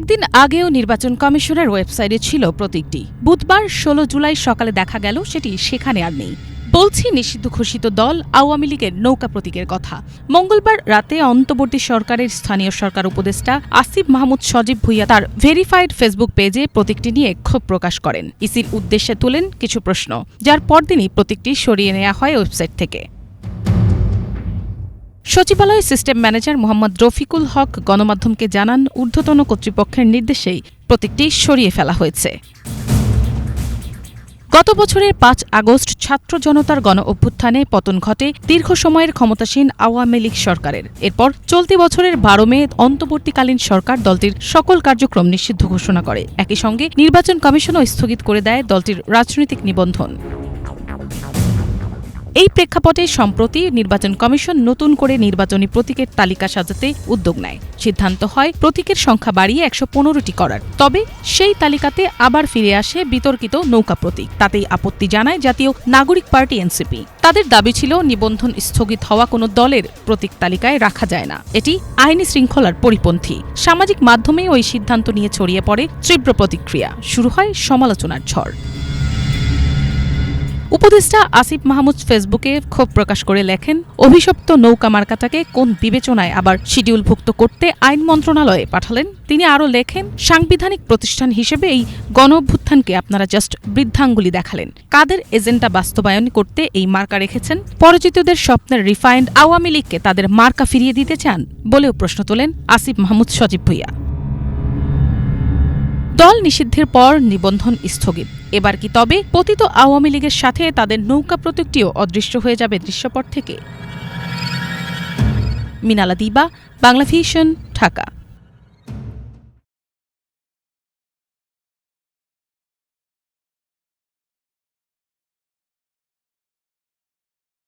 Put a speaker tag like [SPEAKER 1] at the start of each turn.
[SPEAKER 1] কয়েকদিন আগেও নির্বাচন কমিশনের ওয়েবসাইটে ছিল প্রতীকটি। বুধবার ১৬ জুলাই সকালে দেখা গেল সেটি সেখানে আর নেই। বলছি নিষিদ্ধ ঘোষিত দল আওয়ামী লীগের নৌকা প্রতীকের কথা। মঙ্গলবার রাতে অন্তর্বর্তী সরকারের স্থানীয় সরকার উপদেষ্টা আসিফ মাহমুদ সজীব ভুইয়া তার ভেরিফাইড ফেসবুক পেজে প্রতীকটি নিয়ে ক্ষোভ প্রকাশ করেন। ইসির উদ্দেশ্যে তুলেন কিছু প্রশ্ন, যার পরদিনই প্রতীকটি সরিয়ে নেওয়া হয় ওয়েবসাইট থেকে। সচিবালয় সিস্টেম ম্যানেজার মোহাম্মদ রফিকুল হক গণমাধ্যমকে জানান, ঊর্ধ্বতন কর্তৃপক্ষের নির্দেশেই প্রতীকটি সরিয়ে ফেলা হয়েছে। গত বছরের ৫ আগস্ট ছাত্র জনতার গণ অভ্যুত্থানে পতন ঘটে দীর্ঘ সময়ের ক্ষমতাসীন আওয়ামী লীগ সরকারের। এরপর চলতি বছরের ১২ মে অন্তর্বর্তীকালীন সরকার দলটির সকল কার্যক্রম নিষিদ্ধ ঘোষণা করে। একই সঙ্গে নির্বাচন কমিশনও স্থগিত করে দেয় দলটির রাজনৈতিক নিবন্ধন। এই প্রেক্ষাপটে সম্প্রতি নির্বাচন কমিশন নতুন করে নির্বাচনী প্রতীকের তালিকা সাজাতে উদ্যোগ নেয়। সিদ্ধান্ত হয় প্রতীকের সংখ্যা বাড়িয়ে ১১৫টি করার। তবে সেই তালিকাতে আবার ফিরে আসে বিতর্কিত নৌকা প্রতীক। তাতেই আপত্তি জানায় জাতীয় নাগরিক পার্টি এনসিপি। তাদের দাবি ছিল, নিবন্ধন স্থগিত হওয়া কোনো দলের প্রতীক তালিকায় রাখা যায় না, এটি আইনি শৃঙ্খলার পরিপন্থী। সামাজিক মাধ্যমে ওই সিদ্ধান্ত নিয়ে ছড়িয়ে পড়ে তীব্র প্রতিক্রিয়া, শুরু হয় সমালোচনার ঝড়। উপদেষ্টা আসিফ মাহমুদ ফেসবুকে ক্ষোভ প্রকাশ করে লেখেন, অভিশপ্ত নৌকা মার্কাটাকে কোন বিবেচনায় আবার শিডিউলভুক্ত করতে আইন মন্ত্রণালয়ে পাঠালেন। তিনি আরও লেখেন, সাংবিধানিক প্রতিষ্ঠান হিসেবে এই গণ অভ্যুত্থানকে আপনারা জাস্ট বৃদ্ধাঙ্গুলি দেখালেন। কাদের এজেন্ডা বাস্তবায়ন করতে এই মার্কা রেখেছেন? পরাজিতদের স্বপ্নের রিফাইন্ড আওয়ামী লীগকে তাদের মার্কা ফিরিয়ে দিতে চান বলেও প্রশ্ন তোলেন আসিফ মাহমুদ সজীব ভুইয়া। দল নিষিদ্ধের পর নিবন্ধন স্থগিত। এবার কি তবে পতিত আওয়ামী লীগের সাথে তাদের নৌকা প্রতীকটিও অদৃশ্য হয়ে যাবে দৃশ্যপট থেকে? মিনালা দিবা, বাংলাভিশন, ঢাকা।